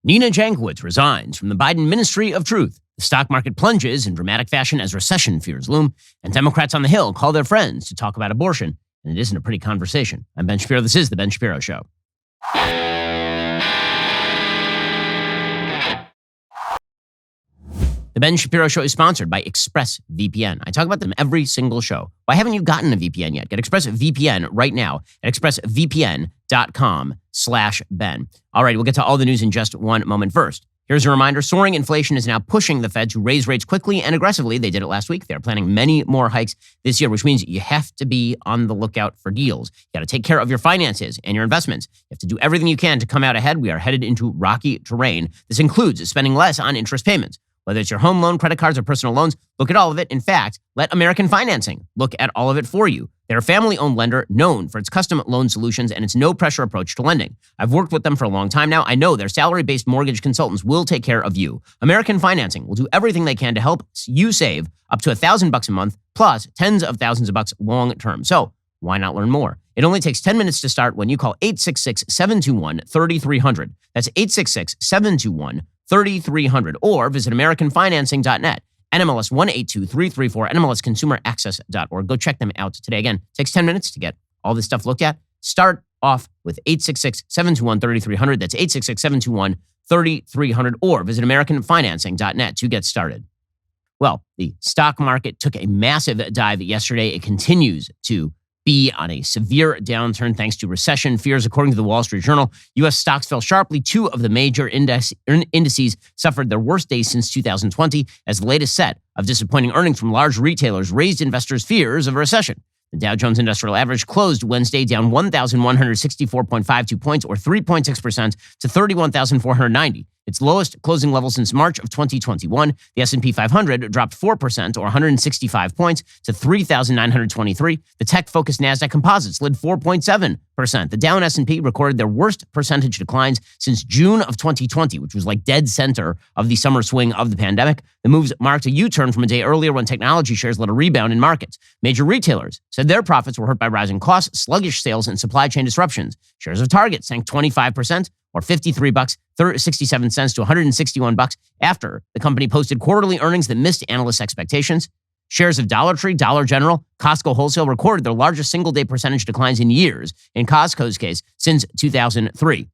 Nina Jankowicz resigns from the Biden Ministry of Truth. The stock market plunges in dramatic fashion as recession fears loom, and Democrats on the Hill call their friends to talk about abortion. And it isn't a pretty conversation. I'm Ben Shapiro. This is The Ben Shapiro Show. The Ben Shapiro Show is sponsored by ExpressVPN. I talk about them every single show. Why haven't you gotten a VPN yet? Get ExpressVPN right now at expressvpn.com/Ben. All right, we'll get to all the news in just one moment. First, here's a reminder. Soaring inflation is now pushing the Fed to raise rates quickly and aggressively. They did it last week. They're planning many more hikes this year, which means you have to be on the lookout for deals. You got to take care of your finances and your investments. You have to do everything you can to come out ahead. We are headed into rocky terrain. This includes spending less on interest payments. Whether it's your home loan, credit cards, or personal loans, look at all of it. In fact, let American Financing look at all of it for you. They're a family-owned lender known for its custom loan solutions and its no-pressure approach to lending. I've worked with them for a long time now. I know their salary-based mortgage consultants will take care of you. American Financing will do everything they can to help you save up to $1,000 a month, plus tens of thousands of bucks long-term. So why not learn more? It only takes 10 minutes to start when you call 866-721-3300. That's 866-721-3300, or visit AmericanFinancing.net. NMLS 182334, NMLSConsumerAccess.org. Go check them out today. Again, it takes 10 minutes to get all this stuff looked at. Start off with 866-721-3300. That's 866-721-3300, or visit AmericanFinancing.net to get started. Well, the stock market took a massive dive yesterday. It continues to be on a severe downturn thanks to recession fears. According to the Wall Street Journal, U.S. stocks fell sharply. Two of the major indices suffered their worst day since 2020 as the latest set of disappointing earnings from large retailers raised investors' fears of a recession. The Dow Jones Industrial Average closed Wednesday down 1,164.52 points, or 3.6%, to 31,490. Its lowest closing level since March of 2021. The S&P 500 dropped 4%, or 165 points, to 3,923. The tech-focused NASDAQ Composite slid 4.7%. The Dow and S&P recorded their worst percentage declines since June of 2020, which was like dead center of the summer swing of the pandemic. The moves marked a U-turn from a day earlier when technology shares led a rebound in markets. Major retailers said their profits were hurt by rising costs, sluggish sales, and supply chain disruptions. Shares of Target sank 25%, or $53.67 to $161 after the company posted quarterly earnings that missed analysts' expectations. Shares of Dollar Tree, Dollar General, Costco Wholesale recorded their largest single-day percentage declines in years, in Costco's case, since 2003.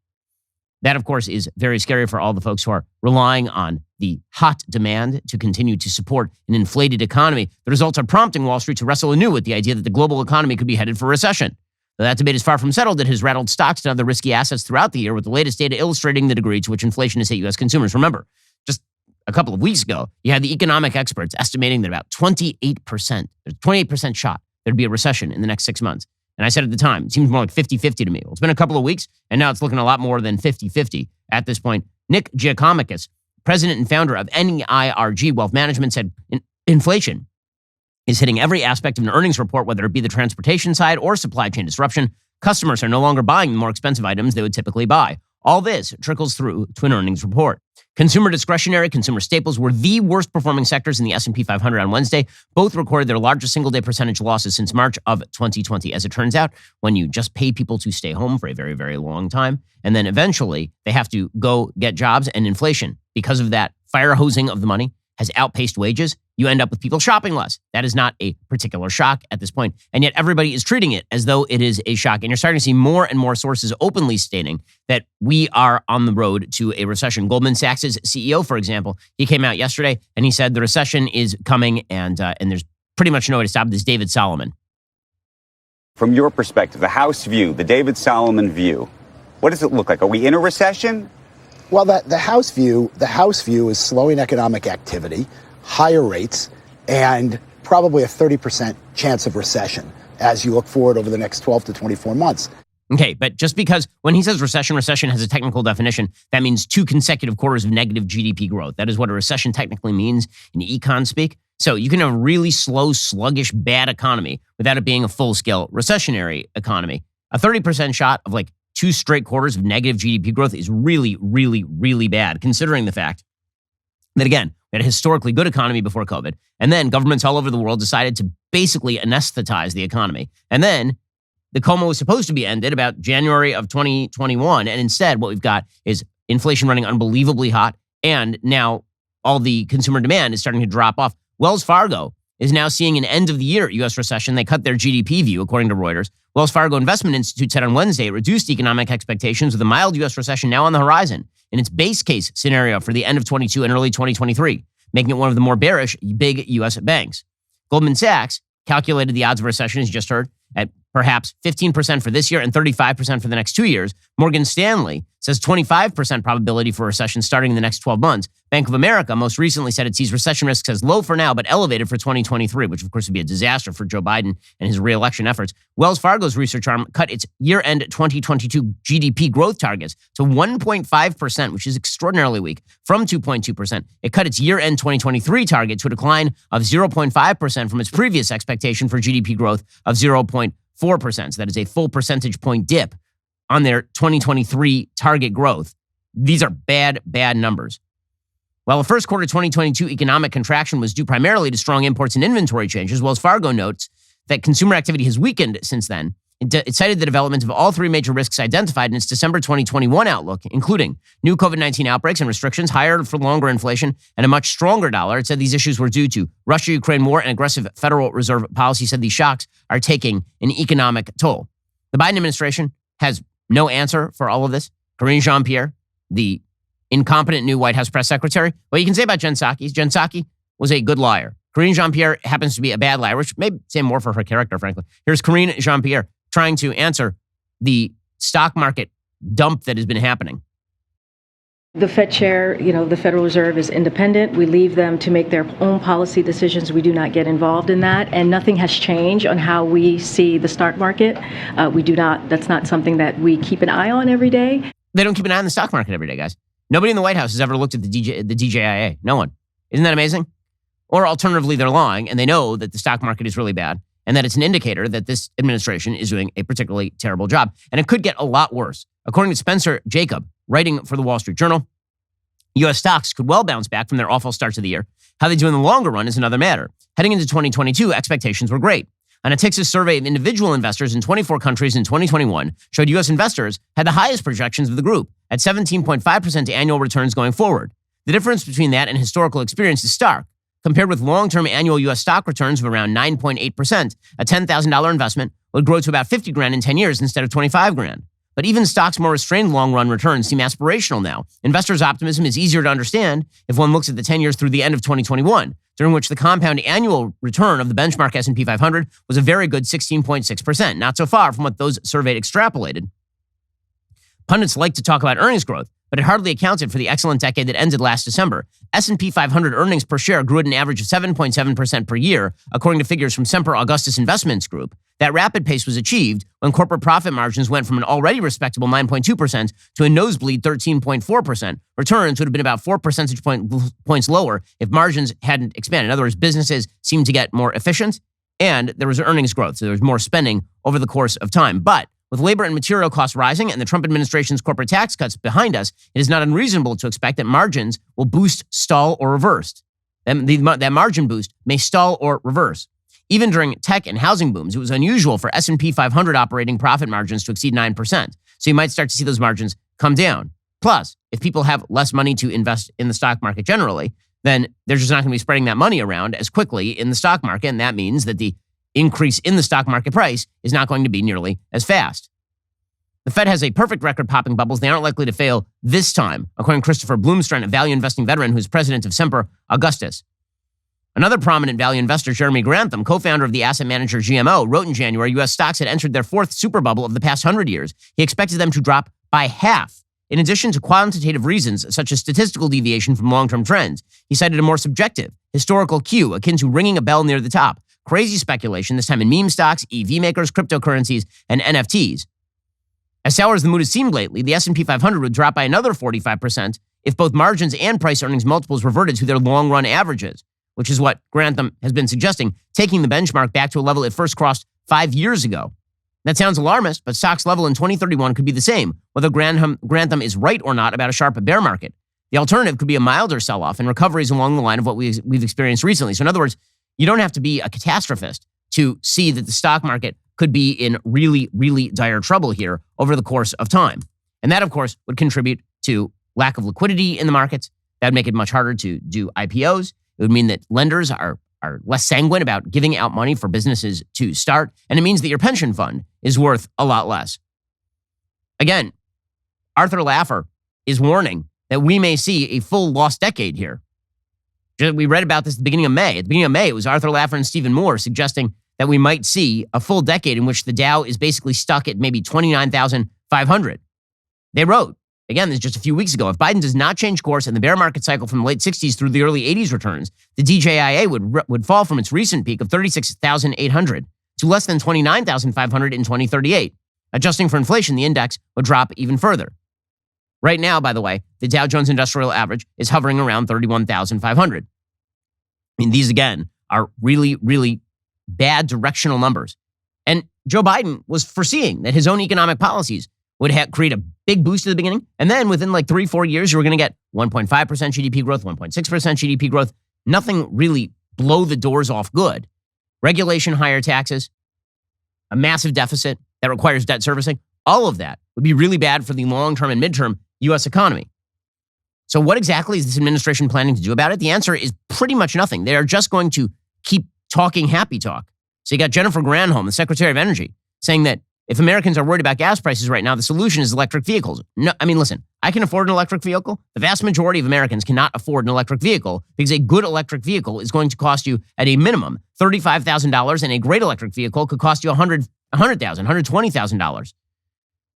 That, of course, is very scary for all the folks who are relying on the hot demand to continue to support an inflated economy. The results are prompting Wall Street to wrestle anew with the idea that the global economy could be headed for recession. Though that debate is far from settled, it has rattled stocks and other risky assets throughout the year, with the latest data illustrating the degree to which inflation has hit U.S. consumers. Remember, just a couple of weeks ago, you had the economic experts estimating that about 28%, there's a 28% shot there'd be a recession in the next 6 months. And I said at the time, it seems more like 50-50 to me. Well, it's been a couple of weeks, and now it's looking a lot more than 50-50 at this point. Nick Giacomakis, president and founder of NEIRG Wealth Management, said inflation is hitting every aspect of an earnings report, whether it be the transportation side or supply chain disruption. Customers are no longer buying the more expensive items they would typically buy. All this trickles through to an earnings report. Consumer discretionary, consumer staples were the worst performing sectors in the S&P 500 on Wednesday. Both recorded their largest single-day percentage losses since March of 2020. As it turns out, when you just pay people to stay home for a very, very long time, and then eventually they have to go get jobs, and inflation, because of that fire hosing of the money, has outpaced wages, you end up with people shopping less. That is not a particular shock at this point. And yet everybody is treating it as though it is a shock. And you're starting to see more and more sources openly stating that we are on the road to a recession. Goldman Sachs' CEO, for example, he came out yesterday and he said the recession is coming, and there's pretty much no way to stop it. This is David Solomon. From your perspective, the House view, the David Solomon view, what does it look like? Are we in a recession? Well, the House view is slowing economic activity, higher rates, and probably a 30% chance of recession as you look forward over the next 12 to 24 months. Okay, but just because when he says recession has a technical definition, that means 2 consecutive quarters of negative GDP growth. That is what a recession technically means in econ speak. So you can have a really slow, sluggish, bad economy without it being a full-scale recessionary economy. A 30% shot of like 2 straight quarters of negative GDP growth is really, really, really bad, considering the fact that, again, we had a historically good economy before COVID, and then governments all over the world decided to basically anesthetize the economy. And then the coma was supposed to be ended about January of 2021, and instead what we've got is inflation running unbelievably hot, and now all the consumer demand is starting to drop off. Wells Fargo is now seeing an end of the year U.S. recession. They cut their GDP view, according to Reuters. Wells Fargo Investment Institute said on Wednesday it reduced economic expectations with a mild U.S. recession now on the horizon in its base case scenario for the end of 22 and early 2023, making it one of the more bearish big U.S. banks. Goldman Sachs calculated the odds of recession, as you just heard, at perhaps 15% for this year and 35% for the next 2 years. Morgan Stanley says 25% probability for a recession starting in the next 12 months. Bank of America most recently said it sees recession risks as low for now, but elevated for 2023, which of course would be a disaster for Joe Biden and his re-election efforts. Wells Fargo's research arm cut its year-end 2022 GDP growth targets to 1.5%, which is extraordinarily weak, from 2.2%. It cut its year-end 2023 target to a decline of 0.5% from its previous expectation for GDP growth of 0.4%. So that is a full percentage point dip on their 2023 target growth. These are bad, bad numbers. While the first quarter 2022 economic contraction was due primarily to strong imports and inventory changes, Wells Fargo notes that consumer activity has weakened since then. It cited the development of all three major risks identified in its December 2021 outlook, including new COVID-19 outbreaks and restrictions, higher for longer inflation, and a much stronger dollar. It said these issues were due to Russia-Ukraine war and aggressive Federal Reserve policy. Said these shocks are taking an economic toll. The Biden administration has no answer for all of this. Karine Jean-Pierre, the incompetent new White House press secretary. What you can say about Jen Psaki was a good liar. Karine Jean-Pierre happens to be a bad liar, which may say more for her character, frankly. Here's Karine Jean-Pierre trying to answer the stock market dump that has been happening. The Fed chair, the Federal Reserve is independent. We leave them to make their own policy decisions. We do not get involved in that. And nothing has changed on how we see the stock market. That's not something that we keep an eye on every day. They don't keep an eye on the stock market every day, guys. Nobody in the White House has ever looked at the DJIA. No one. Isn't that amazing? Or alternatively, they're lying and they know that the stock market is really bad and that it's an indicator that this administration is doing a particularly terrible job. And it could get a lot worse. According to Spencer Jacob, writing for the Wall Street Journal, U.S. stocks could well bounce back from their awful start to the year. How they do in the longer run is another matter. Heading into 2022, expectations were great. And a Texas survey of individual investors in 24 countries in 2021 showed U.S. investors had the highest projections of the group at 17.5% annual returns going forward. The difference between that and historical experience is stark. Compared with long-term annual U.S. stock returns of around 9.8%, a $10,000 investment would grow to about $50,000 in 10 years instead of $25,000. But even stocks' more restrained long-run returns seem aspirational now. Investors' optimism is easier to understand if one looks at the 10 years through the end of 2021, during which the compound annual return of the benchmark S&P 500 was a very good 16.6%, not so far from what those surveyed extrapolated. Pundits like to talk about earnings growth, but it hardly accounted for the excellent decade that ended last December. S&P 500 earnings per share grew at an average of 7.7% per year, according to figures from Semper Augustus Investments Group. That rapid pace was achieved when corporate profit margins went from an already respectable 9.2% to a nosebleed 13.4%. Returns would have been about 4 percentage points lower if margins hadn't expanded. In other words, businesses seemed to get more efficient and there was earnings growth, so there was more spending over the course of time. But with labor and material costs rising and the Trump administration's corporate tax cuts behind us, it is not unreasonable to expect that margins will boost, stall, or reverse. That margin boost may stall or reverse. Even during tech and housing booms, it was unusual for S&P 500 operating profit margins to exceed 9%. So you might start to see those margins come down. Plus, if people have less money to invest in the stock market generally, then they're just not going to be spreading that money around as quickly in the stock market. And that means that the increase in the stock market price is not going to be nearly as fast. The Fed has a perfect record popping bubbles. They aren't likely to fail this time, according to Christopher Bloomstrand, a value investing veteran who's president of Semper Augustus. Another prominent value investor, Jeremy Grantham, co-founder of the asset manager GMO, wrote in January U.S. stocks had entered their fourth super bubble of the past 100 years. He expected them to drop by half. In addition to quantitative reasons, such as statistical deviation from long-term trends, he cited a more subjective, historical cue akin to ringing a bell near the top. Crazy speculation, this time in meme stocks, EV makers, cryptocurrencies, and NFTs. As sour as the mood has seemed lately, the S&P 500 would drop by another 45% if both margins and price earnings multiples reverted to their long-run averages, which is what Grantham has been suggesting, taking the benchmark back to a level it first crossed 5 years ago. That sounds alarmist, but stocks level in 2031 could be the same, whether Grantham is right or not about a sharp bear market. The alternative could be a milder sell-off and recoveries along the line of what we've experienced recently. So in other words, you don't have to be a catastrophist to see that the stock market could be in really, really dire trouble here over the course of time. And that, of course, would contribute to lack of liquidity in the markets. That would make it much harder to do IPOs. It would mean that lenders are less sanguine about giving out money for businesses to start. And it means that your pension fund is worth a lot less. Again, Arthur Laffer is warning that we may see a full lost decade here. We read about this at the beginning of May. At the beginning of May, it was Arthur Laffer and Stephen Moore suggesting that we might see a full decade in which the Dow is basically stuck at maybe 29,500. They wrote, again, this is just a few weeks ago, if Biden does not change course and the bear market cycle from the late 60s through the early 80s returns, the DJIA would fall from its recent peak of 36,800 to less than 29,500 in 2038. Adjusting for inflation, the index would drop even further. Right now, by the way, the Dow Jones Industrial Average is hovering around 31,500. I mean, these, again, are really, really bad directional numbers. And Joe Biden was foreseeing that his own economic policies would create a big boost at the beginning. And then within like 3-4 years, you were going to get 1.5% GDP growth, 1.6% GDP growth. Nothing really blow the doors off good. Regulation, higher taxes, a massive deficit that requires debt servicing. All of that would be really bad for the long-term and midterm U.S. economy. So what exactly is this administration planning to do about it? The answer is pretty much nothing. They are just going to keep talking happy talk. So you got Jennifer Granholm, the Secretary of Energy, saying that if Americans are worried about gas prices right now, the solution is electric vehicles. No, I mean, listen, I can afford an electric vehicle. The vast majority of Americans cannot afford an electric vehicle because a good electric vehicle is going to cost you at a minimum $35,000 and a great electric vehicle could cost you $100,000, $120,000.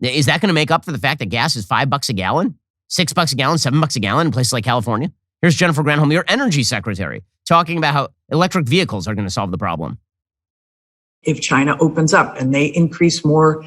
Is that going to make up for the fact that gas is $5 a gallon, $6 a gallon, $7 a gallon in places like California? Here's Jennifer Granholm, your energy secretary, talking about how electric vehicles are going to solve the problem. If China opens up and they increase more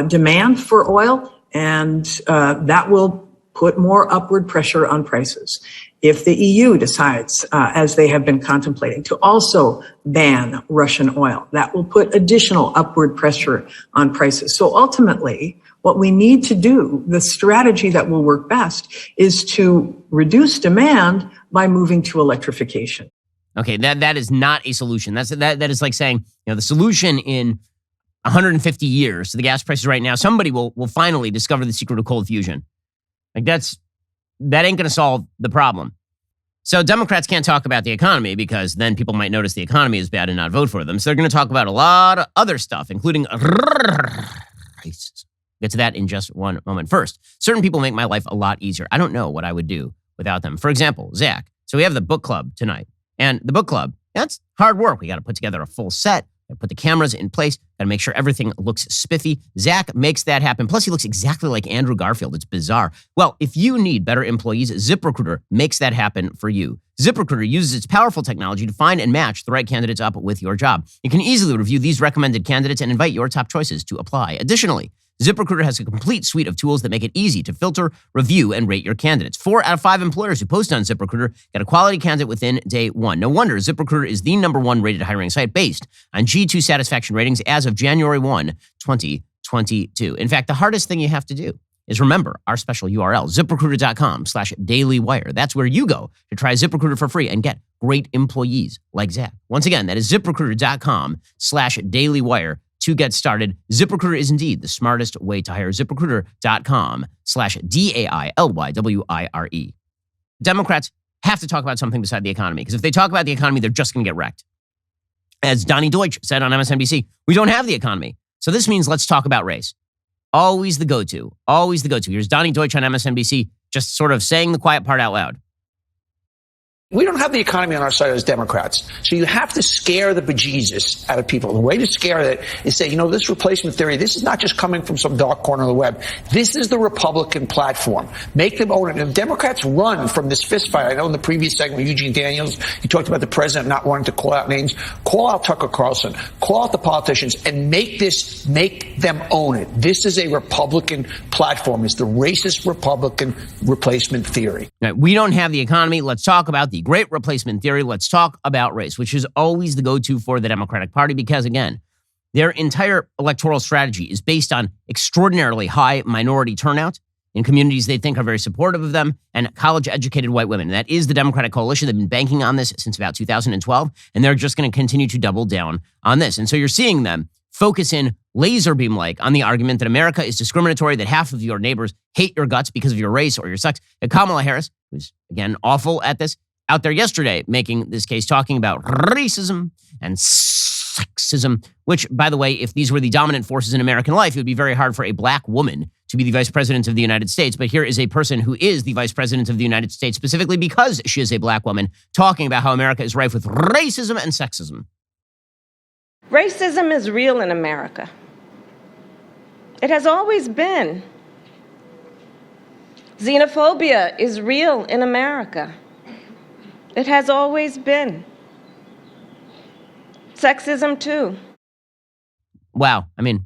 demand for oil, and that will put more upward pressure on prices. If the EU decides, as they have been contemplating, to also ban Russian oil, that will put additional upward pressure on prices. So ultimately, what we need to do, the strategy that will work best, is to reduce demand by moving to electrification. Okay, that is not a solution. That is like saying, the solution in 150 years to the gas prices right now, somebody will finally discover the secret of cold fusion. Like that ain't going to solve the problem. So Democrats can't talk about the economy because then people might notice the economy is bad and not vote for them. So they're going to talk about a lot of other stuff, including race. Get to that in just one moment. First, certain people make my life a lot easier. I don't know what I would do without them. For example, Zach. So we have the book club tonight. And the book club, that's hard work. We got to put together a full set, put the cameras in place, got to make sure everything looks spiffy. Zach makes that happen. Plus, he looks exactly like Andrew Garfield. It's bizarre. Well, if you need better employees, ZipRecruiter makes that happen for you. ZipRecruiter uses its powerful technology to find and match the right candidates up with your job. You can easily review these recommended candidates and invite your top choices to apply. Additionally, ZipRecruiter has a complete suite of tools that make it easy to filter, review, and rate your candidates. 4 out of 5 employers who post on ZipRecruiter get a quality candidate within day 1. No wonder ZipRecruiter is the #1 rated hiring site based on G2 satisfaction ratings as of January 1, 2022. In fact, the hardest thing you have to do is remember our special URL, ZipRecruiter.com/dailywire. That's where you go to try ZipRecruiter for free and get great employees like Zach. Once again, that is ZipRecruiter.com/dailywire. To get started, ZipRecruiter is indeed the smartest way to hire. ZipRecruiter.com/DAILYWIRE. Democrats have to talk about something beside the economy, because if they talk about the economy, they're just going to get wrecked. As Donnie Deutsch said on MSNBC, we don't have the economy. So this means let's talk about race. Always the go-to. Always the go-to. Here's Donnie Deutsch on MSNBC just sort of saying the quiet part out loud. We don't have the economy on our side as Democrats. So you have to scare the bejesus out of people. The way to scare it is say, this replacement theory, this is not just coming from some dark corner of the web. This is the Republican platform. Make them own it. And if Democrats run from this fistfight, I know in the previous segment with Eugene Daniels, he talked about the president not wanting to call out names. Call out Tucker Carlson. Call out the politicians and make them own it. This is a Republican platform. It's the racist Republican replacement theory. Right, we don't have the economy. Let's talk about the great replacement theory. Let's talk about race, which is always the go-to for the Democratic Party because, again, their entire electoral strategy is based on extraordinarily high minority turnout in communities they think are very supportive of them and college-educated white women. And that is the Democratic coalition. They've been banking on this since about 2012, and they're just going to continue to double down on this. And so you're seeing them focus in laser beam like on the argument that America is discriminatory, that half of your neighbors hate your guts because of your race or your sex. And Kamala Harris, who's, again, awful at this, out there yesterday making this case, talking about racism and sexism, which, by the way, if these were the dominant forces in American life, it would be very hard for a black woman to be the vice president of the United States. But here is a person who is the vice president of the United States specifically because she is a black woman, talking about how America is rife with racism and sexism. Racism is real in America. It has always been. Xenophobia is real in America. It has always been. Sexism, too. Wow. I mean,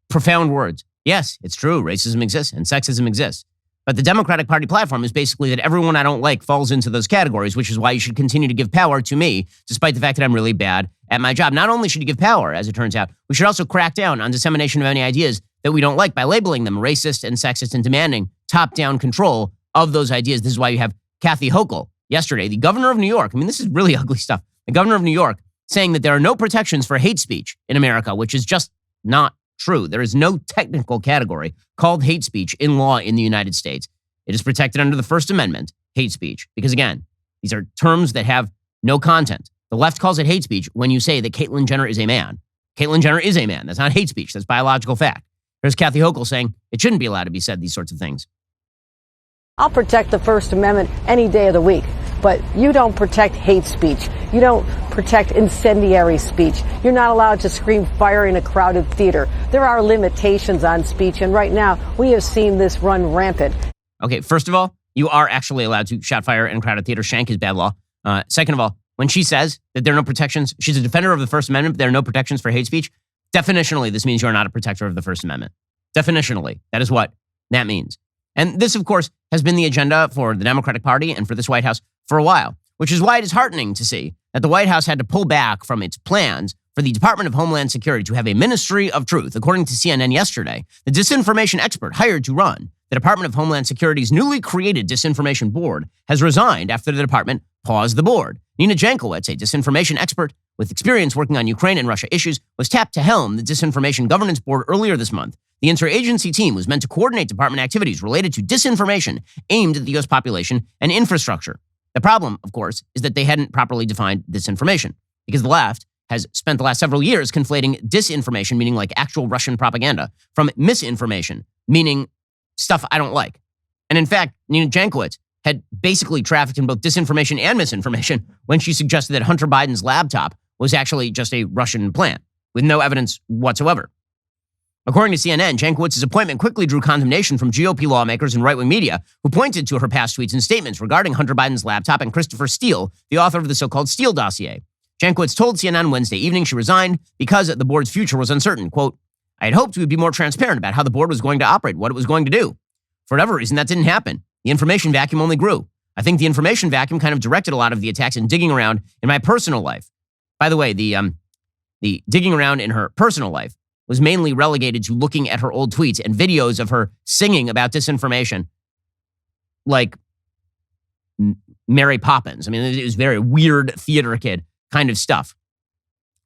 profound words. Yes, it's true. Racism exists and sexism exists. But the Democratic Party platform is basically that everyone I don't like falls into those categories, which is why you should continue to give power to me, despite the fact that I'm really bad at my job. Not only should you give power, as it turns out, we should also crack down on dissemination of any ideas that we don't like by labeling them racist and sexist and demanding top-down control of those ideas. This is why you have Kathy Hochul yesterday, the governor of New York. I mean, this is really ugly stuff. The governor of New York saying that there are no protections for hate speech in America, which is just not true. There is no technical category called hate speech in law in the United States. It is protected under the First Amendment, hate speech, because again, these are terms that have no content. The left calls it hate speech when you say that Caitlyn Jenner is a man. Caitlyn Jenner is a man. That's not hate speech. That's biological fact. Here's Kathy Hochul saying it shouldn't be allowed to be said, these sorts of things. I'll protect the First Amendment any day of the week, but you don't protect hate speech. You don't protect incendiary speech. You're not allowed to scream fire in a crowded theater. There are limitations on speech, and right now we have seen this run rampant. Okay, first of all, you are actually allowed to shout fire in a crowded theater. Shank is bad law. Second of all, when she says that there are no protections, she's a defender of the First Amendment, but there are no protections for hate speech. Definitionally, this means you are not a protector of the First Amendment. Definitionally, that is what that means. And this, of course, has been the agenda for the Democratic Party and for this White House for a while, which is why it is heartening to see that the White House had to pull back from its plans for the Department of Homeland Security to have a Ministry of Truth. According to CNN yesterday, the disinformation expert hired to run the Department of Homeland Security's newly created Disinformation Board has resigned after the department paused the board. Nina Jankowicz, a disinformation expert with experience working on Ukraine and Russia issues, was tapped to helm the Disinformation Governance Board earlier this month. The interagency team was meant to coordinate department activities related to disinformation aimed at the U.S. population and infrastructure. The problem, of course, is that they hadn't properly defined disinformation, because the left has spent the last several years conflating disinformation, meaning like actual Russian propaganda, from misinformation, meaning stuff I don't like. And in fact, Nina Jankowicz had basically trafficked in both disinformation and misinformation when she suggested that Hunter Biden's laptop was actually just a Russian plant, with no evidence whatsoever. According to CNN, Jankowicz's appointment quickly drew condemnation from GOP lawmakers and right-wing media who pointed to her past tweets and statements regarding Hunter Biden's laptop and Christopher Steele, the author of the so-called Steele dossier. Jankowicz told CNN Wednesday evening she resigned because the board's future was uncertain. Quote, I had hoped we would be more transparent about how the board was going to operate, what it was going to do. For whatever reason, that didn't happen. The information vacuum only grew. I think the information vacuum kind of directed a lot of the attacks and digging around in my personal life. By the way, the digging around in her personal life was mainly relegated to looking at her old tweets and videos of her singing about disinformation like Mary Poppins. I mean, it was very weird theater kid kind of stuff.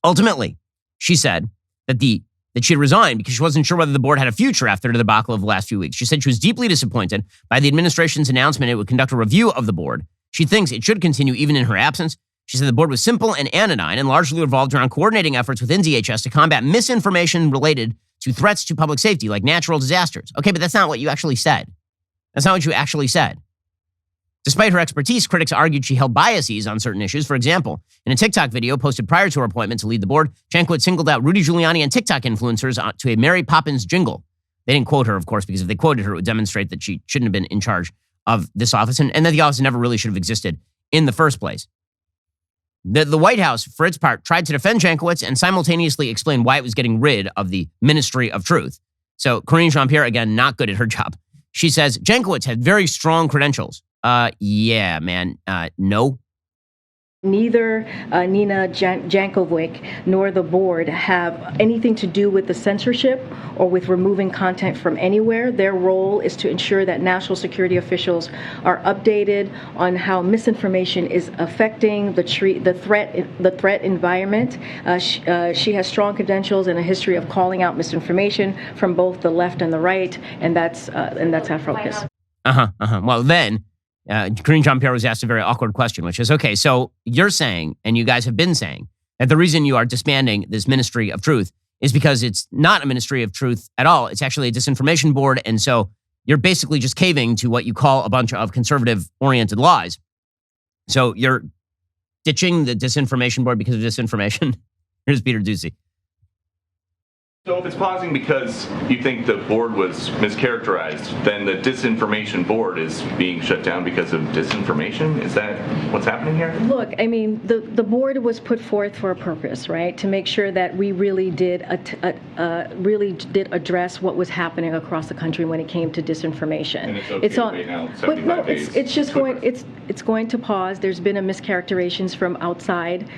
Ultimately, she said that she had resigned because she wasn't sure whether the board had a future after the debacle of the last few weeks. She said she was deeply disappointed by the administration's announcement it would conduct a review of the board. She thinks it should continue even in her absence. She said the board was simple and anodyne and largely revolved around coordinating efforts within DHS to combat misinformation related to threats to public safety, like natural disasters. Okay, but that's not what you actually said. That's not what you actually said. Despite her expertise, critics argued she held biases on certain issues. For example, in a TikTok video posted prior to her appointment to lead the board, Jankowicz singled out Rudy Giuliani and TikTok influencers to a Mary Poppins jingle. They didn't quote her, of course, because if they quoted her, it would demonstrate that she shouldn't have been in charge of this office and that the office never really should have existed in the first place. The White House, for its part, tried to defend Jankowicz and simultaneously explain why it was getting rid of the Ministry of Truth. So Karine Jean-Pierre, again, not good at her job. She says, Jankowicz had very strong credentials. Yeah, man. No. Neither Nina Jankovic nor the board have anything to do with the censorship or with removing content from anywhere. Their role is to ensure that national security officials are updated on how misinformation is affecting the threat environment. She has strong credentials and a history of calling out misinformation from both the left and the right, and that's our focus. Well, then. Karine Jean-Pierre was asked a very awkward question, which is, okay, so you're saying, and you guys have been saying, that the reason you are disbanding this Ministry of Truth is because it's not a Ministry of Truth at all. It's actually a disinformation board. And so you're basically just caving to what you call a bunch of conservative-oriented lies. So you're ditching the disinformation board because of disinformation. Here's Peter Doocy. So if it's pausing because you think the board was mischaracterized, then the disinformation board is being shut down because of disinformation? Is that what's happening here? Look, I mean, the board was put forth for a purpose, right? To make sure that we really did address what was happening across the country when it came to disinformation. And it's okay now, 75 days. It's just it's going to pause. There's been a mischaracterizations from outside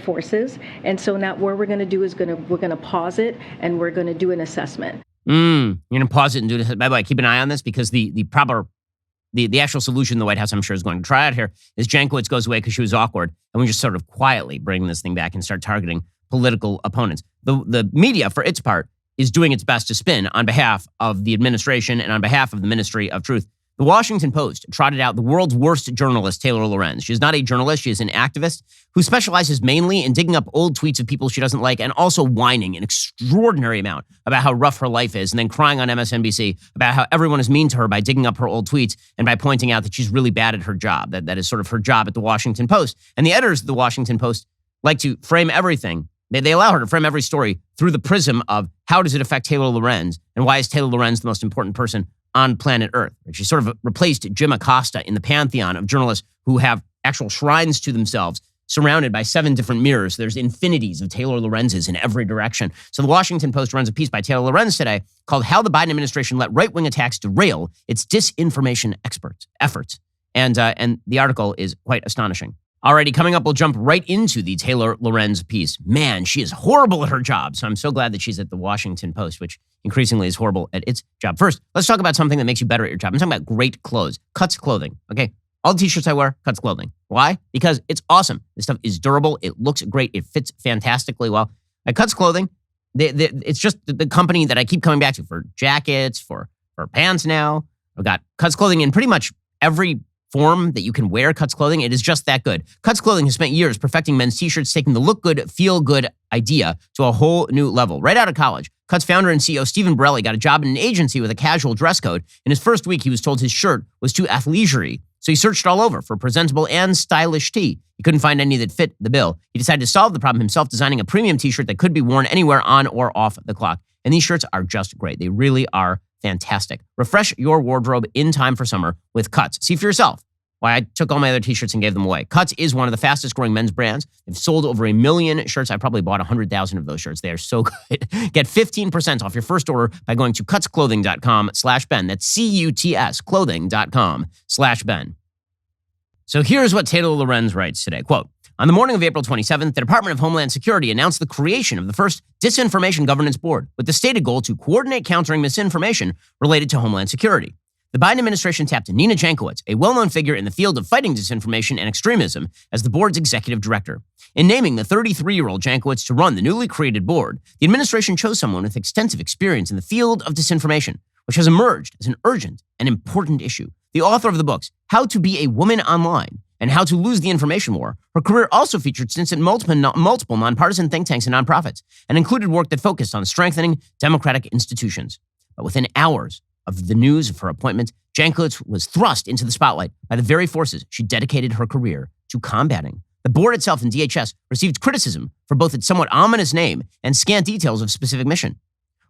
forces, and so now what we're going to do is we're going to pause it. And we're going to do an assessment. You're going to pause it and do this. By the way, keep an eye on this because the actual solution the White House, I'm sure, is going to try out here is Jankowicz goes away because she was awkward. And we just sort of quietly bring this thing back and start targeting political opponents. The media, for its part, is doing its best to spin on behalf of the administration and on behalf of the Ministry of Truth. The Washington Post trotted out the world's worst journalist, Taylor Lorenz. She is not a journalist. She is an activist who specializes mainly in digging up old tweets of people she doesn't like and also whining an extraordinary amount about how rough her life is and then crying on MSNBC about how everyone is mean to her by digging up her old tweets and by pointing out that she's really bad at her job. That is sort of her job at the Washington Post. And the editors of the Washington Post like to frame everything. They allow her to frame every story through the prism of how does it affect Taylor Lorenz and why is Taylor Lorenz the most important person on planet Earth. She sort of replaced Jim Acosta in the pantheon of journalists who have actual shrines to themselves, surrounded by 7 different mirrors. There's infinities of Taylor Lorenz's in every direction. So the Washington Post runs a piece by Taylor Lorenz today called How the Biden Administration Let Right-Wing Attacks Derail Its Disinformation Efforts. And the article is quite astonishing. Alrighty, coming up, we'll jump right into the Taylor Lorenz piece. Man, she is horrible at her job. So I'm so glad that she's at the Washington Post, which increasingly is horrible at its job. First, let's talk about something that makes you better at your job. I'm talking about great clothes. Cuts Clothing, okay? All the t-shirts I wear, Cuts Clothing. Why? Because it's awesome. This stuff is durable. It looks great. It fits fantastically well. At Cuts Clothing, it's just the company that I keep coming back to for jackets, for pants now. I've got Cuts Clothing in pretty much every form that you can wear Cuts Clothing. It is just that good. Cuts Clothing has spent years perfecting men's t-shirts, taking the look good, feel good idea to a whole new level. Right out of college, Cuts founder and CEO Stephen Borelli got a job in an agency with a casual dress code. In his first week, he was told his shirt was too athleisure-y, so he searched all over for a presentable and stylish tee. He couldn't find any that fit the bill. He decided to solve the problem himself, designing a premium t-shirt that could be worn anywhere on or off the clock. And these shirts are just great. They really are fantastic. Refresh your wardrobe in time for summer with Cuts. See for yourself why I took all my other t-shirts and gave them away. Cuts is one of the fastest growing men's brands. They've sold over 1 million shirts. I probably bought 100,000 of those shirts. They are so good. Get 15% off your first order by going to cutsclothing.com/Ben. That's CUTS clothing.com/Ben. So here's what Taylor Lorenz writes today. Quote, on the morning of April 27th, the Department of Homeland Security announced the creation of the first Disinformation Governance Board with the stated goal to coordinate countering misinformation related to Homeland Security. The Biden administration tapped Nina Jankowicz, a well-known figure in the field of fighting disinformation and extremism, as the board's executive director. In naming the 33-year-old Jankowicz to run the newly created board, the administration chose someone with extensive experience in the field of disinformation, which has emerged as an urgent and important issue. The author of the books, How to Be a Woman Online and How to Lose the Information War, her career also featured stints at multiple nonpartisan think tanks and nonprofits, and included work that focused on strengthening democratic institutions. But within hours of the news of her appointment, Jankowicz was thrust into the spotlight by the very forces she dedicated her career to combating. The board itself and DHS received criticism for both its somewhat ominous name and scant details of specific mission.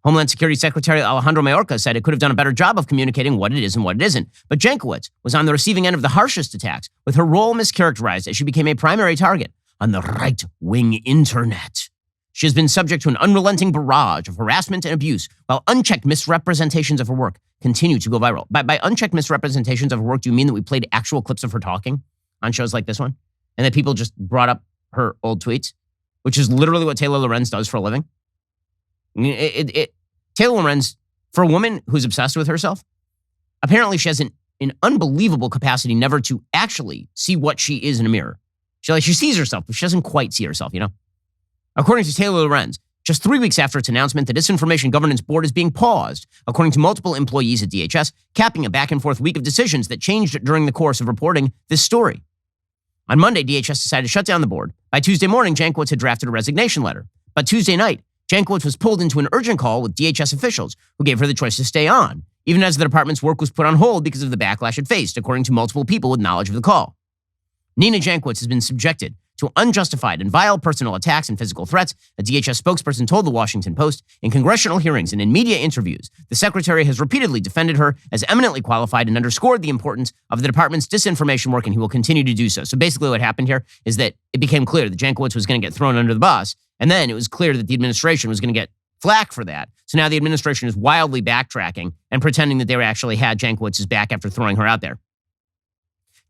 Homeland Security Secretary Alejandro Mayorkas said it could have done a better job of communicating what it is and what it isn't. But Jankowicz was on the receiving end of the harshest attacks, with her role mischaracterized as she became a primary target on the right-wing internet. She has been subject to an unrelenting barrage of harassment and abuse, while unchecked misrepresentations of her work continue to go viral. By unchecked misrepresentations of her work, do you mean that we played actual clips of her talking on shows like this one? and that people just brought up her old tweets, which is literally what Taylor Lorenz does for a living. Taylor Lorenz, for a woman who's obsessed with herself, apparently she has an unbelievable capacity never to actually see what she is in a mirror. She sees herself, but she doesn't quite see herself, According to Taylor Lorenz, just 3 weeks after its announcement, the Disinformation Governance Board is being paused, according to multiple employees at DHS, capping a back-and-forth week of decisions that changed during the course of reporting this story. On Monday, DHS decided to shut down the board. By Tuesday morning, Jankowicz had drafted a resignation letter. But Tuesday night, Jankowicz was pulled into an urgent call with DHS officials who gave her the choice to stay on, even as the department's work was put on hold because of the backlash it faced, according to multiple people with knowledge of the call. Nina Jankowicz has been subjected to unjustified and vile personal attacks and physical threats, a DHS spokesperson told the Washington Post. In congressional hearings and in media interviews, the secretary has repeatedly defended her as eminently qualified and underscored the importance of the department's disinformation work, and he will continue to do so. So basically what happened here is that it became clear that Jankowicz was going to get thrown under the bus, and then it was clear that the administration was going to get flack for that. So now the administration is wildly backtracking and pretending that they actually had Jankowicz's back after throwing her out there.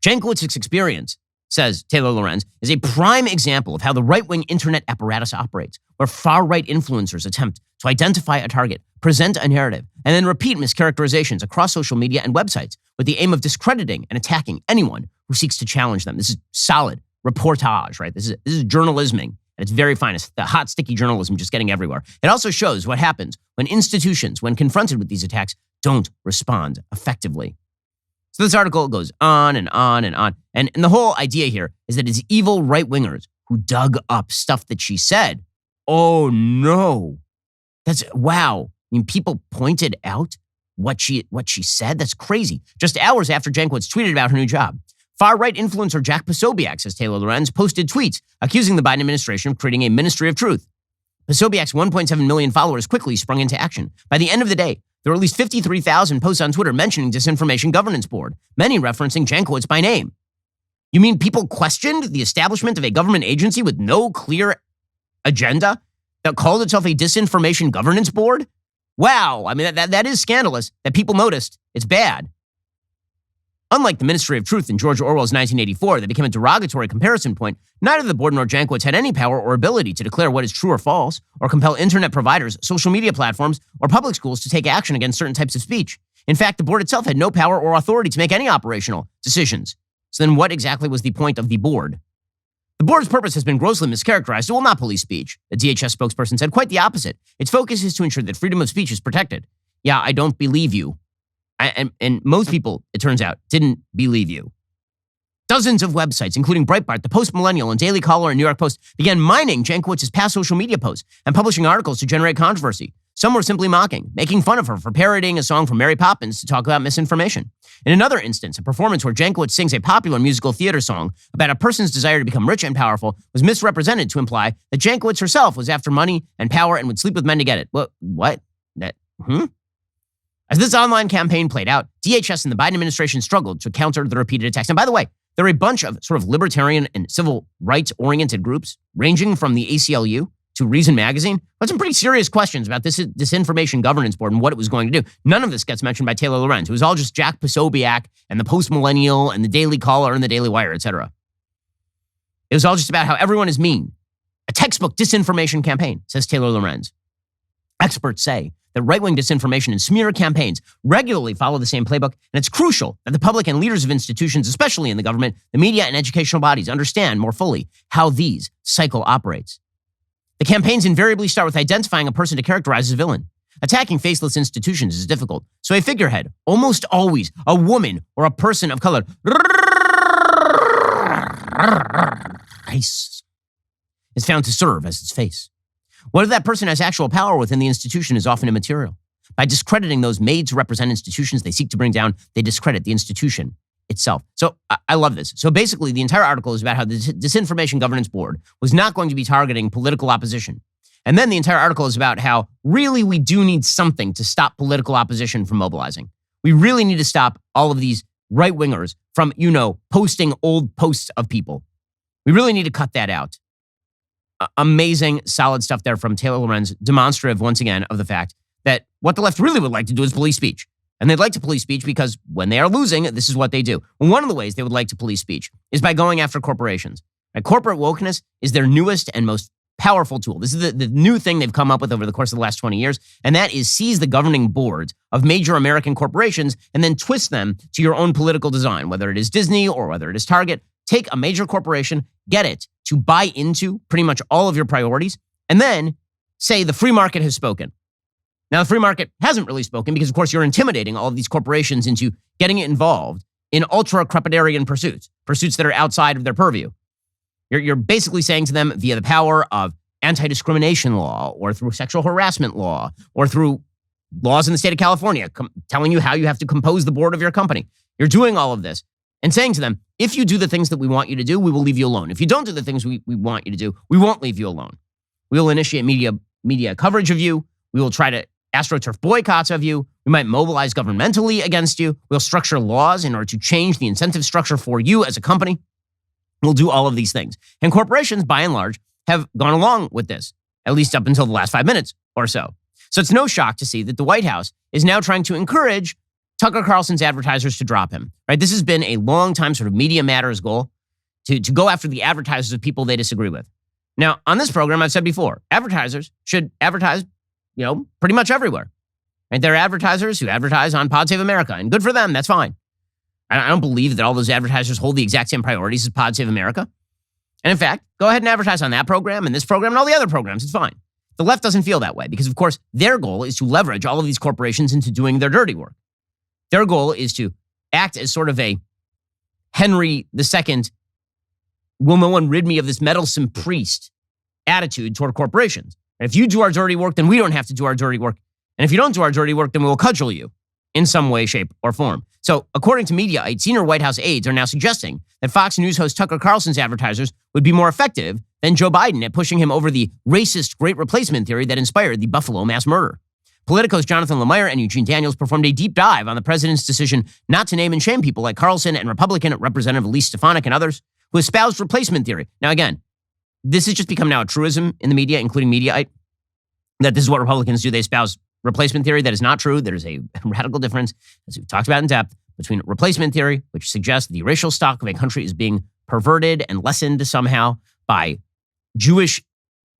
Jankowicz's experience, says Taylor Lorenz, is a prime example of how the right-wing internet apparatus operates, where far-right influencers attempt to identify a target, present a narrative, and then repeat mischaracterizations across social media and websites with the aim of discrediting and attacking anyone who seeks to challenge them. This is solid reportage, right? This is journalisming at its very finest, the hot, sticky journalism just getting everywhere. It also shows what happens when institutions, when confronted with these attacks, don't respond effectively. So this article goes on and on and on. And the whole idea here is that it's evil right-wingers who dug up stuff that she said. Oh, no. Wow. I mean, people pointed out what she said. That's crazy. Just hours after Jankowicz tweeted about her new job, far-right influencer Jack Posobiec, says Taylor Lorenz, posted tweets accusing the Biden administration of creating a ministry of truth. Posobiec's 1.7 million followers quickly sprung into action. By the end of the day, there were at least 53,000 posts on Twitter mentioning Disinformation Governance Board, many referencing Jankowicz by name. You mean people questioned the establishment of a government agency with no clear agenda that called itself a Disinformation Governance Board? Wow, I mean, that is scandalous that people noticed. It's bad. Unlike the Ministry of Truth in George Orwell's 1984 that became a derogatory comparison point, neither the board nor Jankowicz had any power or ability to declare what is true or false, or compel internet providers, social media platforms, or public schools to take action against certain types of speech. In fact, the board itself had no power or authority to make any operational decisions. So then what exactly was the point of the board? The board's purpose has been grossly mischaracterized. It will not police speech, the DHS spokesperson said. Quite the opposite. Its focus is to ensure that freedom of speech is protected. Yeah, I don't believe you. And most people, it turns out, didn't believe you. Dozens of websites, including Breitbart, The Post Millennial, and Daily Caller and New York Post, began mining Jankowicz's past social media posts and publishing articles to generate controversy. Some were simply mocking, making fun of her for parodying a song from Mary Poppins to talk about misinformation. In another instance, a performance where Jankowicz sings a popular musical theater song about a person's desire to become rich and powerful was misrepresented to imply that Jankowicz herself was after money and power and would sleep with men to get it. What? As this online campaign played out, DHS and the Biden administration struggled to counter the repeated attacks. And by the way, there are a bunch of sort of libertarian and civil rights-oriented groups, ranging from the ACLU to Reason Magazine, had some pretty serious questions about this Disinformation Governance Board and what it was going to do. None of this gets mentioned by Taylor Lorenz. It was all just Jack Posobiec and the Post Millennial and the Daily Caller and the Daily Wire, etc. It was all just about how everyone is mean. A textbook disinformation campaign, says Taylor Lorenz. Experts say that right-wing disinformation and smear campaigns regularly follow the same playbook, and it's crucial that the public and leaders of institutions, especially in the government, the media, and educational bodies, understand more fully how these cycle operates. The campaigns invariably start with identifying a person to characterize as a villain. Attacking faceless institutions is difficult, so a figurehead, almost always a woman or a person of color, is found to serve as its face. Whether that person has actual power within the institution is often immaterial. By discrediting those made to represent institutions they seek to bring down, they discredit the institution itself. So I love this. So basically, the entire article is about how the Disinformation Governance Board was not going to be targeting political opposition. And then the entire article is about how really we do need something to stop political opposition from mobilizing. We really need to stop all of these right-wingers from, posting old posts of people. We really need to cut that out. Amazing, solid stuff there from Taylor Lorenz, demonstrative, once again, of the fact that what the left really would like to do is police speech. And they'd like to police speech because when they are losing, this is what they do. One of the ways they would like to police speech is by going after corporations. Right? Corporate wokeness is their newest and most powerful tool. This is the new thing they've come up with over the course of the last 20 years, and that is seize the governing boards of major American corporations and then twist them to your own political design, whether it is Disney or whether it is Target. Take a major corporation, get it to buy into pretty much all of your priorities, and then say the free market has spoken. Now, the free market hasn't really spoken because, of course, you're intimidating all of these corporations into getting involved in ultra-crepidarian pursuits that are outside of their purview. You're basically saying to them via the power of anti-discrimination law or through sexual harassment law or through laws in the state of California telling you how you have to compose the board of your company. You're doing all of this and saying to them, if you do the things that we want you to do, we will leave you alone. If you don't do the things we want you to do, we won't leave you alone. We will initiate media coverage of you. We will try to AstroTurf boycotts of you. We might mobilize governmentally against you. We'll structure laws in order to change the incentive structure for you as a company. We'll do all of these things. And corporations, by and large, have gone along with this, at least up until the last 5 minutes or so. So it's no shock to see that the White House is now trying to encourage Tucker Carlson's advertisers to drop him. Right? This has been a long time sort of Media Matters goal to go after the advertisers of people they disagree with. Now, on this program, I've said before, advertisers should advertise, pretty much everywhere. Right? There are advertisers who advertise on Pod Save America, and good for them, that's fine. I don't believe that all those advertisers hold the exact same priorities as Pod Save America. And in fact, go ahead and advertise on that program and this program and all the other programs. It's fine. The left doesn't feel that way because, of course, their goal is to leverage all of these corporations into doing their dirty work. Their goal is to act as sort of a Henry II, will no one rid me of this meddlesome priest attitude toward corporations. And if you do our dirty work, then we don't have to do our dirty work. And if you don't do our dirty work, then we will cudgel you in some way, shape, or form. So, according to Mediaite, senior White House aides are now suggesting that Fox News host Tucker Carlson's advertisers would be more effective than Joe Biden at pushing him over the racist great replacement theory that inspired the Buffalo mass murder. Politico's Jonathan Lemire and Eugene Daniels performed a deep dive on the president's decision not to name and shame people like Carlson and Republican Representative Elise Stefanik and others who espoused replacement theory. Now, again, this has just become now a truism in the media, including Mediaite, that this is what Republicans do. They espouse replacement theory. That is not true. There is a radical difference, as we've talked about in depth, between replacement theory, which suggests the racial stock of a country is being perverted and lessened somehow by Jewish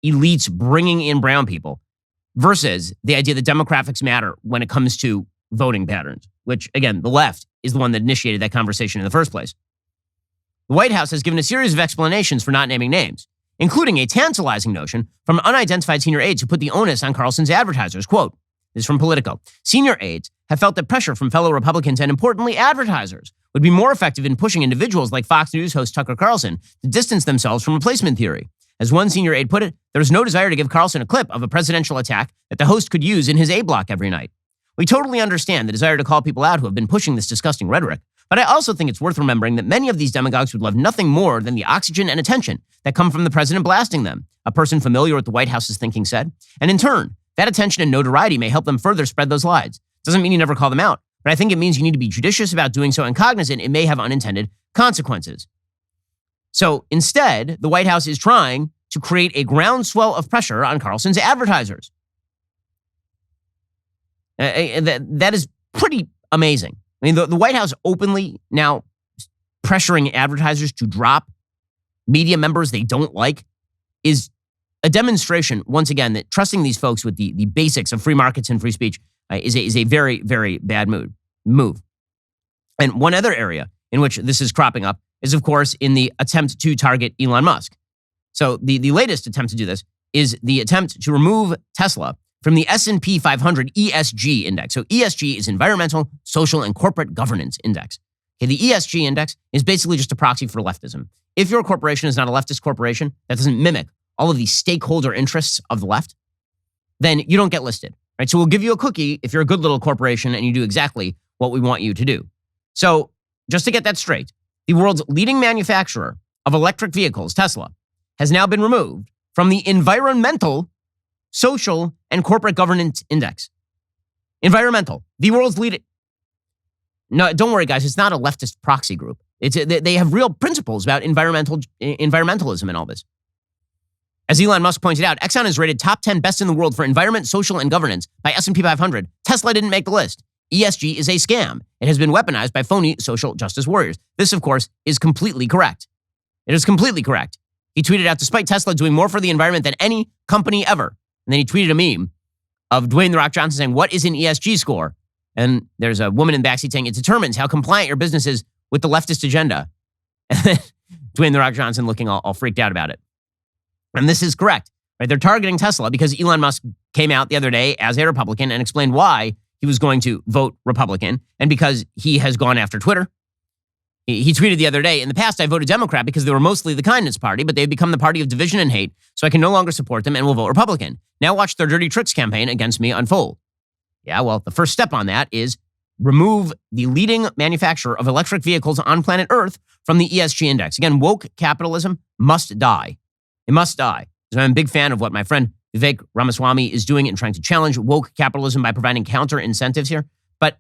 elites bringing in brown people, versus the idea that demographics matter when it comes to voting patterns, which, again, the left is the one that initiated that conversation in the first place. The White House has given a series of explanations for not naming names, including a tantalizing notion from unidentified senior aides who put the onus on Carlson's advertisers. Quote, this is from Politico. Senior aides have felt that pressure from fellow Republicans and, importantly, advertisers would be more effective in pushing individuals like Fox News host Tucker Carlson to distance themselves from replacement theory. As one senior aide put it, there is no desire to give Carlson a clip of a presidential attack that the host could use in his A block every night. We totally understand the desire to call people out who have been pushing this disgusting rhetoric, but I also think it's worth remembering that many of these demagogues would love nothing more than the oxygen and attention that come from the president blasting them, a person familiar with the White House's thinking said. And in turn, that attention and notoriety may help them further spread those lies. Doesn't mean you never call them out, but I think it means you need to be judicious about doing so and cognizant it may have unintended consequences. So instead, the White House is trying to create a groundswell of pressure on Carlson's advertisers. That is pretty amazing. I mean, the White House openly now pressuring advertisers to drop media members they don't like is a demonstration, once again, that trusting these folks with the basics of free markets and free speech is a very, very bad move. And one other area in which this is cropping up is, of course, in the attempt to target Elon Musk. So the latest attempt to do this is the attempt to remove Tesla from the S&P 500 ESG index. So ESG is Environmental, Social, and Corporate Governance Index. Okay, the ESG index is basically just a proxy for leftism. If your corporation is not a leftist corporation that doesn't mimic all of the stakeholder interests of the left, then you don't get listed, right? So we'll give you a cookie if you're a good little corporation and you do exactly what we want you to do. So just to get that straight, the world's leading manufacturer of electric vehicles, Tesla, has now been removed from the Environmental, Social, and Corporate Governance Index. Environmental, the world's leading. No, don't worry, guys. It's not a leftist proxy group. They have real principles about environmentalism and all this. As Elon Musk pointed out, Exxon is rated top 10 best in the world for environment, social, and governance by S&P 500. Tesla didn't make the list. ESG is a scam. It has been weaponized by phony social justice warriors. This, of course, is completely correct. It is completely correct. He tweeted out, despite Tesla doing more for the environment than any company ever. And then he tweeted a meme of Dwayne The Rock Johnson saying, what is an ESG score? And there's a woman in the backseat saying, it determines how compliant your business is with the leftist agenda. And then Dwayne The Rock Johnson looking all freaked out about it. And this is correct, right? They're targeting Tesla because Elon Musk came out the other day as a Republican and explained why he was going to vote Republican, and because he has gone after Twitter. He tweeted the other day, in the past, I voted Democrat because they were mostly the kindness party, but they've become the party of division and hate, so I can no longer support them and will vote Republican. Now watch their dirty tricks campaign against me unfold. Yeah, well, the first step on that is remove the leading manufacturer of electric vehicles on planet Earth from the ESG index. Again, woke capitalism must die. It must die. So I'm a big fan of what my friend Vivek Ramaswamy is doing in trying to challenge woke capitalism by providing counter incentives here. But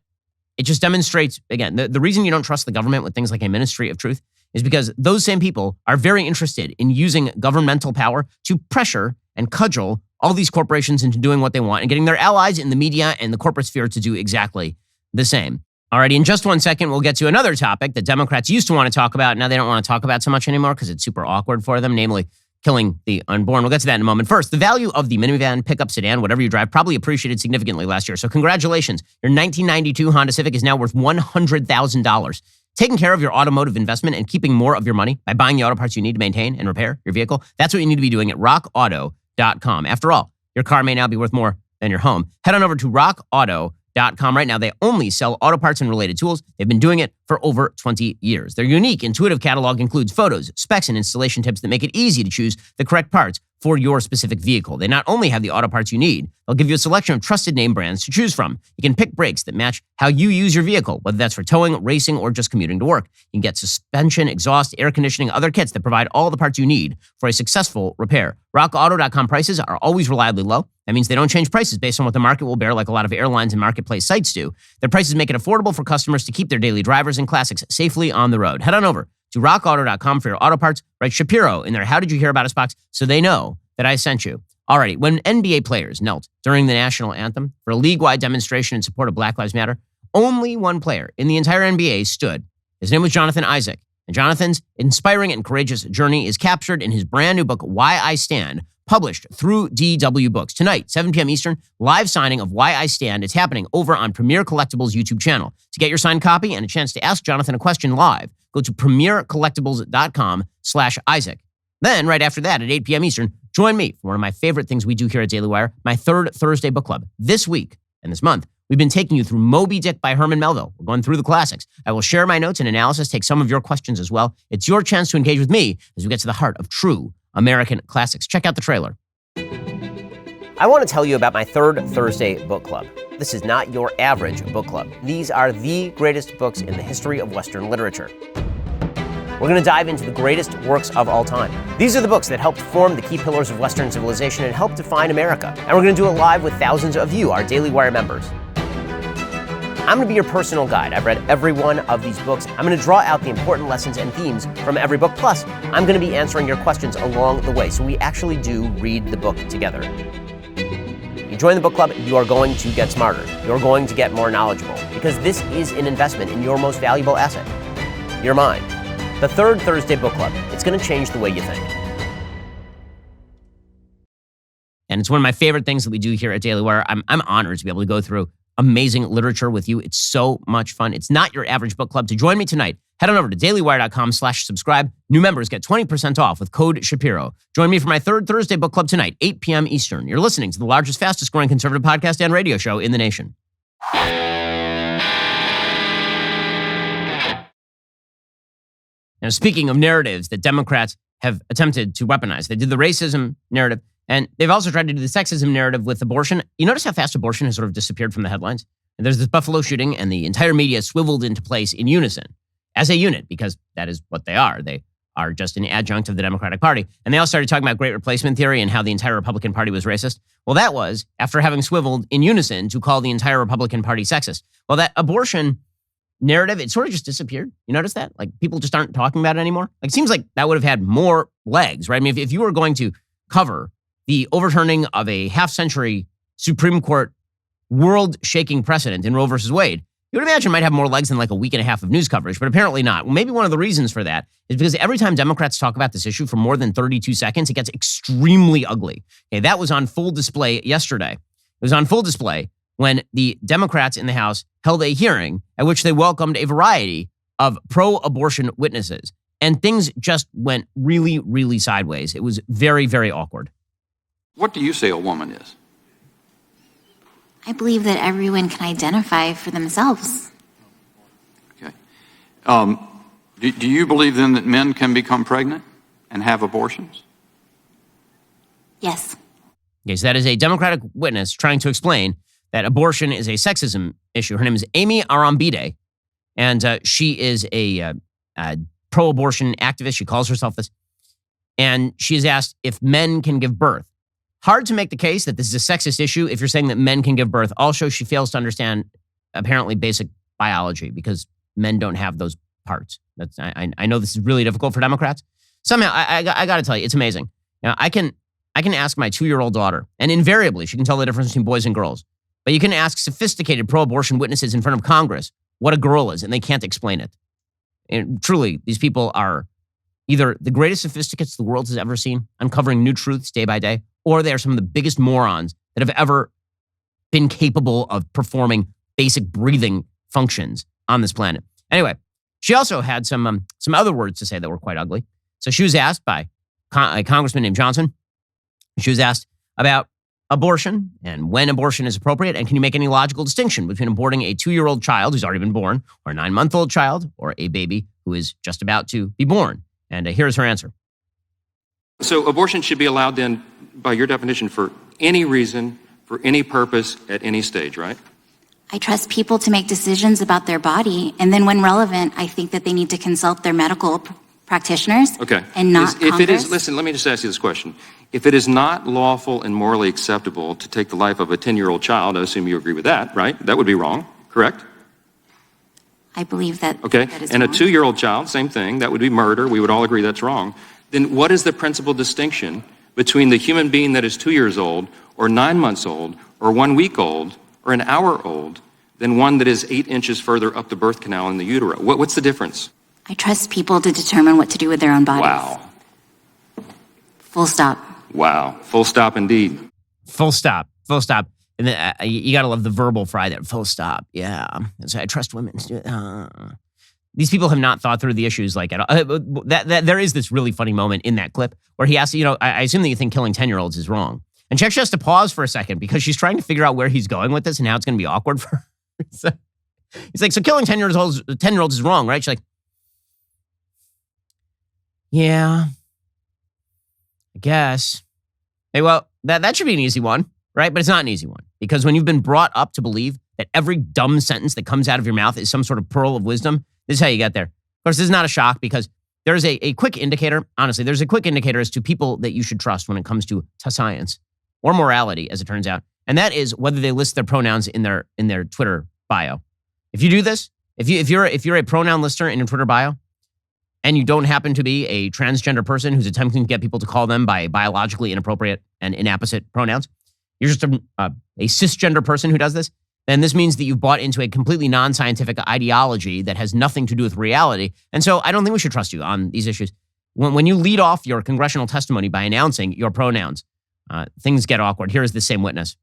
it just demonstrates, again, the reason you don't trust the government with things like a Ministry of Truth is because those same people are very interested in using governmental power to pressure and cudgel all these corporations into doing what they want and getting their allies in the media and the corporate sphere to do exactly the same. Alrighty, in just 1 second, we'll get to another topic that Democrats used to want to talk about. Now they don't want to talk about so much anymore because it's super awkward for them, namely killing the unborn. We'll get to that in a moment. First, the value of the minivan, pickup, sedan, whatever you drive, probably appreciated significantly last year. So congratulations. Your 1992 Honda Civic is now worth $100,000. Taking care of your automotive investment and keeping more of your money by buying the auto parts you need to maintain and repair your vehicle, that's what you need to be doing at rockauto.com. After all, your car may now be worth more than your home. Head on over to rockauto.com right now. They only sell auto parts and related tools. They've been doing it for over 20 years. Their unique, intuitive catalog includes photos, specs, and installation tips that make it easy to choose the correct parts for your specific vehicle. They not only have the auto parts you need, they'll give you a selection of trusted name brands to choose from. You can pick brakes that match how you use your vehicle, whether that's for towing, racing, or just commuting to work. You can get suspension, exhaust, air conditioning, other kits that provide all the parts you need for a successful repair. RockAuto.com prices are always reliably low. That means they don't change prices based on what the market will bear like a lot of airlines and marketplace sites do. Their prices make it affordable for customers to keep their daily drivers and classics safely on the road. Head on over to rockauto.com for your auto parts. Write Shapiro in their How Did You Hear About Us box so they know that I sent you. Alrighty, when NBA players knelt during the national anthem for a league-wide demonstration in support of Black Lives Matter, only one player in the entire NBA stood. His name was Jonathan Isaac. And Jonathan's inspiring and courageous journey is captured in his brand new book, Why I Stand, published through DW Books. Tonight, 7 p.m. Eastern, live signing of Why I Stand. It's happening over on Premier Collectibles' YouTube channel. To get your signed copy and a chance to ask Jonathan a question live, go to premiercollectibles.com/Isaac. Then, right after that, at 8 p.m. Eastern, join me for one of my favorite things we do here at Daily Wire, my third Thursday book club. This week and this month, we've been taking you through Moby Dick by Herman Melville. We're going through the classics. I will share my notes and analysis, take some of your questions as well. It's your chance to engage with me as we get to the heart of true American classics. Check out the trailer. I want to tell you about my third Thursday book club. This is not your average book club. These are the greatest books in the history of Western literature. We're going to dive into the greatest works of all time. These are the books that helped form the key pillars of Western civilization and helped define America. And we're going to do it live with thousands of you, our Daily Wire members. I'm going to be your personal guide. I've read every one of these books. I'm going to draw out the important lessons and themes from every book. Plus, I'm going to be answering your questions along the way. So we actually do read the book together. You join the book club, you are going to get smarter. You're going to get more knowledgeable because this is an investment in your most valuable asset, your mind. The third Thursday book club. It's going to change the way you think. And it's one of my favorite things that we do here at Daily Wire. I'm honored to be able to go through amazing literature with you. It's so much fun. It's not your average book club. To join me tonight, head on over to dailywire.com/subscribe. New members get 20% off with code Shapiro. Join me for my third Thursday book club tonight, 8 p.m. Eastern. You're listening to the largest, fastest growing conservative podcast and radio show in the nation. Now, speaking of narratives that Democrats have attempted to weaponize, they did the racism narrative, and they've also tried to do the sexism narrative with abortion. You notice how fast abortion has sort of disappeared from the headlines? And there's this Buffalo shooting, and the entire media swiveled into place in unison as a unit, because that is what they are. They are just an adjunct of the Democratic Party. And they all started talking about great replacement theory and how the entire Republican Party was racist. Well, that was after having swiveled in unison to call the entire Republican Party sexist. Well, that abortion narrative, it sort of just disappeared. You notice that? Like, people just aren't talking about it anymore. Like, it seems like that would have had more legs, right? I mean, if you were going to cover the overturning of a half-century Supreme Court world-shaking precedent in Roe versus Wade, you would imagine might have more legs than like a week and a half of news coverage, but apparently not. Well, maybe one of the reasons for that is because every time Democrats talk about this issue for more than 32 seconds, it gets extremely ugly. Okay, that was on full display yesterday. It was on full display when the Democrats in the House held a hearing at which they welcomed a variety of pro-abortion witnesses. And things just went really, really sideways. It was very, very awkward. What do you say a woman is? I believe that everyone can identify for themselves. Okay. Do you believe then that men can become pregnant and have abortions? Yes. Okay, so that is a Democratic witness trying to explain that abortion is a sexism issue. Her name is Amy Arambide, and she is a pro-abortion activist. She calls herself this. And she is asked if men can give birth. Hard to make the case that this is a sexist issue if you're saying that men can give birth. Also, she fails to understand apparently basic biology because men don't have those parts. I know this is really difficult for Democrats. Somehow, I got to tell you, it's amazing. You know, I can ask my 2-year-old daughter, and invariably she can tell the difference between boys and girls. But you can ask sophisticated pro-abortion witnesses in front of Congress what a girl is, and they can't explain it. And truly, these people are either the greatest sophisticates the world has ever seen, uncovering new truths day by day, or they are some of the biggest morons that have ever been capable of performing basic breathing functions on this planet. Anyway, she also had some other words to say that were quite ugly. So she was asked by a congressman named Johnson. She was asked about abortion and when abortion is appropriate, and can you make any logical distinction between aborting a 2-year-old child who's already been born, or a 9-month-old child, or a baby who is just about to be born? And here's her answer. So abortion should be allowed then, by your definition, for any reason, for any purpose, at any stage, right? I trust people to make decisions about their body, and then when relevant, I think that they need to consult their medical practitioners. Okay. And not if Congress. it is, listen, let me just ask you this question. If it is not lawful and morally acceptable to take the life of a 10-year-old child, I assume you agree with that, right? That would be wrong, correct? I believe that. Okay. That is and wrong. A 2-year-old child, same thing. That would be murder. We would all agree that's wrong. Then what is the principal distinction between the human being that is 2 years old, or 9 months old, or 1 week old, or an hour old, than one that is 8 inches further up the birth canal in the utero? What's the difference? I trust people to determine what to do with their own bodies. Wow. Full stop. Wow. Full stop indeed. Full stop. Full stop. And then you got to love the verbal fry there. Full stop. Yeah. And so I trust women. These people have not thought through the issues like at all. There is this really funny moment in that clip where he asks, I assume that you think killing 10-year-olds is wrong. And she actually has to pause for a second because she's trying to figure out where he's going with this and how it's going to be awkward for her. So, he's like, so killing 10-year-olds is wrong, right? She's like, yeah, I guess. Hey, well, that should be an easy one, right? But it's not an easy one because when you've been brought up to believe that every dumb sentence that comes out of your mouth is some sort of pearl of wisdom, this is how you get there. Of course, this is not a shock because there's a quick indicator. Honestly, there's a quick indicator as to people that you should trust when it comes to science or morality, as it turns out. And that is whether they list their pronouns in their Twitter bio. If you do this, if you're a pronoun lister in your Twitter bio, and you don't happen to be a transgender person who's attempting to get people to call them by biologically inappropriate and inapposite pronouns, you're just a cisgender person who does this, then this means that you've bought into a completely non-scientific ideology that has nothing to do with reality. And so I don't think we should trust you on these issues. When you lead off your congressional testimony by announcing your pronouns, things get awkward. Here is the same witness.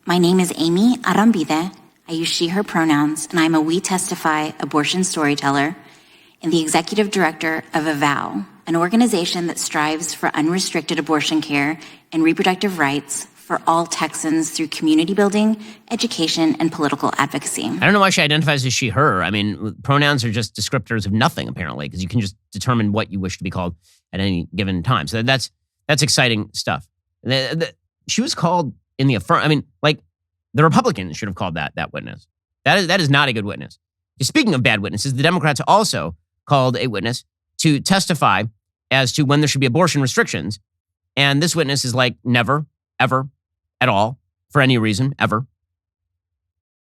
My name is Amy Arambide. I use she, her pronouns, and I'm a We Testify abortion storyteller and the executive director of AVOW, an organization that strives for unrestricted abortion care and reproductive rights for all Texans through community building, education, and political advocacy. I don't know why she identifies as she, her. I mean, pronouns are just descriptors of nothing, apparently, because you can just determine what you wish to be called at any given time. So that's exciting stuff. She was called in the affirm. I mean, like, the Republicans should have called that witness. That is not a good witness. Speaking of bad witnesses, the Democrats also called a witness to testify as to when there should be abortion restrictions. And this witness is like, never, ever, at all, for any reason, ever.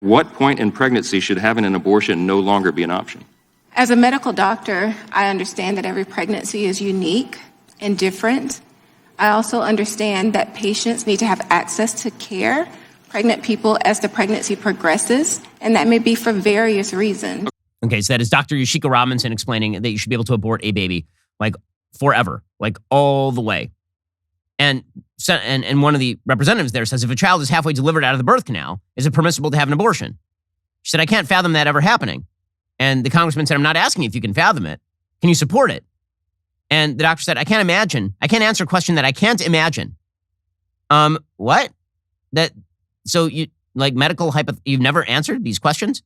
What point in pregnancy should having an abortion no longer be an option? As a medical doctor, I understand that every pregnancy is unique and different. I also understand that patients need to have access to care pregnant people as the pregnancy progresses, and that may be for various reasons. Okay, so that is Dr. Yoshiko Robinson explaining that you should be able to abort a baby, like, forever, like, all the way. And one of the representatives there says, if a child is halfway delivered out of the birth canal, is it permissible to have an abortion? She said, I can't fathom that ever happening. And the congressman said, I'm not asking if you can fathom it. Can you support it? And the doctor said, I can't imagine. I can't answer a question that I can't imagine. What? So you, like, you've never answered these questions?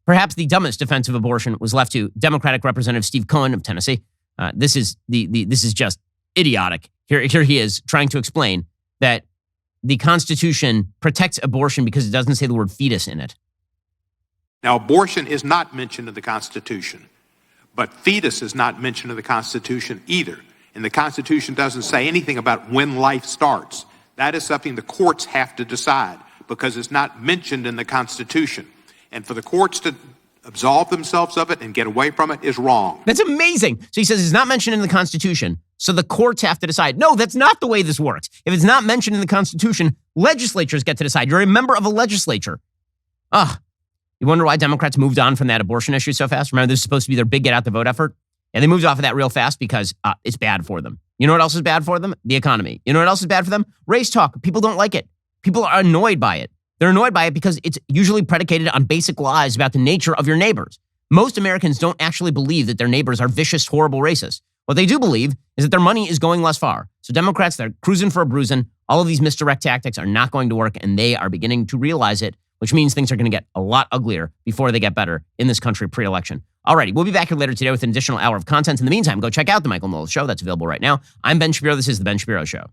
Perhaps the dumbest defense of abortion was left to Democratic Representative Steve Cohen of Tennessee. This is just idiotic. Here he is trying to explain that the Constitution protects abortion because it doesn't say the word fetus in it. Now, abortion is not mentioned in the Constitution, but fetus is not mentioned in the Constitution either. And the Constitution doesn't say anything about when life starts. That is something the courts have to decide because it's not mentioned in the Constitution. And for the courts to absolve themselves of it and get away from it is wrong. That's amazing. So he says it's not mentioned in the Constitution, so the courts have to decide. No, that's not the way this works. If it's not mentioned in the Constitution, legislatures get to decide. You're a member of a legislature. You wonder why Democrats moved on from that abortion issue so fast? Remember, this is supposed to be their big get out the vote effort? And they moved off of that real fast because it's bad for them. You know what else is bad for them? The economy. You know what else is bad for them? Race talk. People don't like it. People are annoyed by it. They're annoyed by it because it's usually predicated on basic lies about the nature of your neighbors. Most Americans don't actually believe that their neighbors are vicious, horrible racists. What they do believe is that their money is going less far. So Democrats, they're cruising for a bruising. All of these misdirect tactics are not going to work, and they are beginning to realize it, which means things are going to get a lot uglier before they get better in this country pre-election. Alrighty, we'll be back here later today with an additional hour of content. In the meantime, go check out The Michael Knowles Show. That's available right now. I'm Ben Shapiro. This is The Ben Shapiro Show.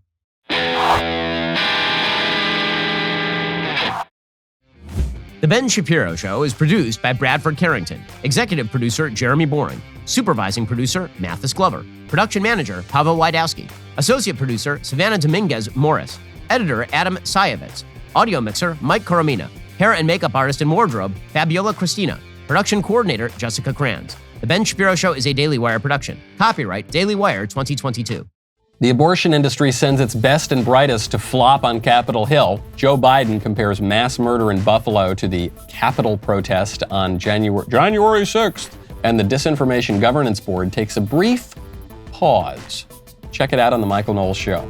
The Ben Shapiro Show is produced by Bradford Carrington, executive producer Jeremy Boring, supervising producer Mathis Glover, production manager Pavel Wydowski, associate producer Savannah Dominguez Morris, editor Adam Sayevitz, audio mixer Mike Coromina, hair and makeup artist and wardrobe Fabiola Cristina, production coordinator Jessica Kranz. The Ben Shapiro Show is a Daily Wire production. Copyright Daily Wire 2022. The abortion industry sends its best and brightest to flop on Capitol Hill. Joe Biden compares mass murder in Buffalo to the Capitol protest on January 6th. And the Disinformation Governance Board takes a brief pause. Check it out on The Michael Knowles Show.